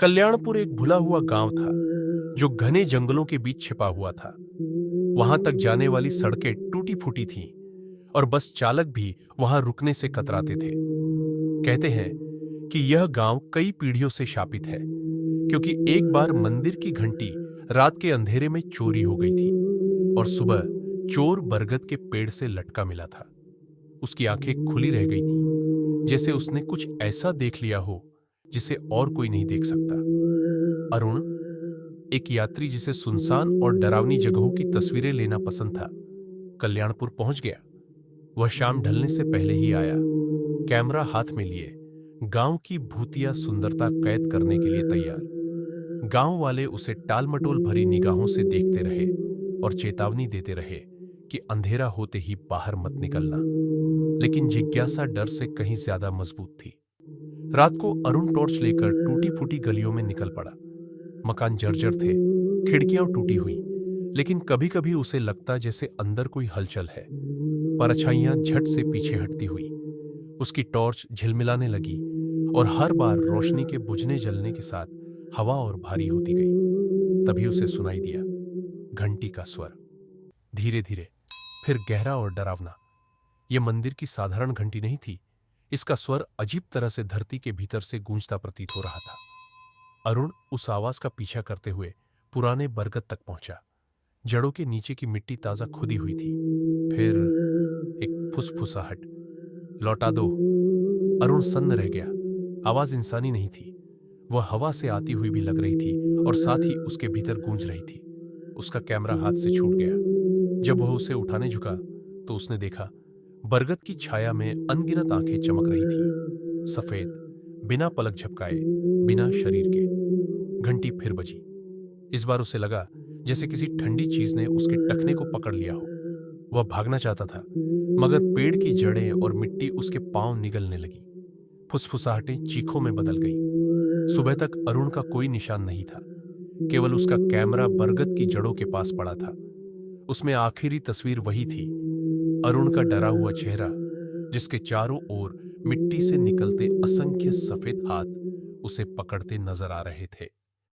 कल्याणपुर एक भुला हुआ गांव था जो घने जंगलों के बीच छिपा हुआ था। वहां तक जाने वाली सड़कें टूटी फूटी थीं और बस चालक भी वहां रुकने से कतराते थे। कहते हैं कि यह गांव कई पीढ़ियों से शापित है, क्योंकि एक बार मंदिर की घंटी रात के अंधेरे में चोरी हो गई थी और सुबह चोर बरगद के पेड़ से लटका मिला था। उसकी आंखें खुली रह गई थी, जैसे उसने कुछ ऐसा देख लिया हो जिसे और कोई नहीं देख सकता। अरुण, एक यात्री जिसे सुनसान और डरावनी जगहों की तस्वीरें लेना पसंद था, कल्याणपुर पहुंच गया। वह शाम ढलने से पहले ही आया, कैमरा हाथ में लिए, गांव की भूतिया सुंदरता कैद करने के लिए तैयार। गांव वाले उसे टालमटोल भरी निगाहों से देखते रहे और चेतावनी देते रहे कि अंधेरा होते ही बाहर मत निकलना, लेकिन जिज्ञासा डर से कहीं ज्यादा मजबूत थी। रात को अरुण टॉर्च लेकर टूटी फूटी गलियों में निकल पड़ा। मकान जर्जर थे, खिड़कियां टूटी हुई, लेकिन कभी कभी उसे लगता जैसे अंदर कोई हलचल है। परछाइयां झट से पीछे हटती हुई, उसकी टॉर्च झिलमिलाने लगी और हर बार रोशनी के बुझने जलने के साथ हवा और भारी होती गई। तभी उसे सुनाई दिया घंटी का स्वर, धीरे धीरे, फिर गहरा और डरावना। यह मंदिर की साधारण घंटी नहीं थी, इसका स्वर अजीब तरह से धरती के भीतर से गूंजता प्रतीत हो रहा था। अरुण उस आवाज का पीछा करते हुए पुराने बरगद तक पहुंचा। जड़ों के नीचे की मिट्टी ताजा खुदी हुई थी। फिर एक फुसफुसाहट, लौटा दो। अरुण सन्न रह गया। आवाज इंसानी नहीं थी, वह हवा से आती हुई भी लग रही थी और साथ ही उसके भीतर गूंज रही थी। उसका कैमरा हाथ से छूट गया। जब वह उसे उठाने झुका तो उसने देखा बरगद की छाया में अनगिनत आंखें चमक रही थी, सफेद, बिना पलक झपकाए, बिना शरीर के। घंटी फिर बजी। इस बार उसे लगा जैसे किसी ठंडी चीज ने उसके टखने को पकड़ लिया हो। वह भागना चाहता था, मगर पेड़ की जड़ें और मिट्टी उसके पांव निगलने लगी। फुसफुसाहटें चीखों में बदल गई। सुबह तक अरुण का कोई निशान नहीं था, केवल उसका कैमरा बरगद की जड़ों के पास पड़ा था। उसमें आखिरी तस्वीर वही थी, अरुण का डरा हुआ चेहरा, जिसके चारों ओर मिट्टी से निकलते असंख्य सफेद हाथ उसे पकड़ते नजर आ रहे थे।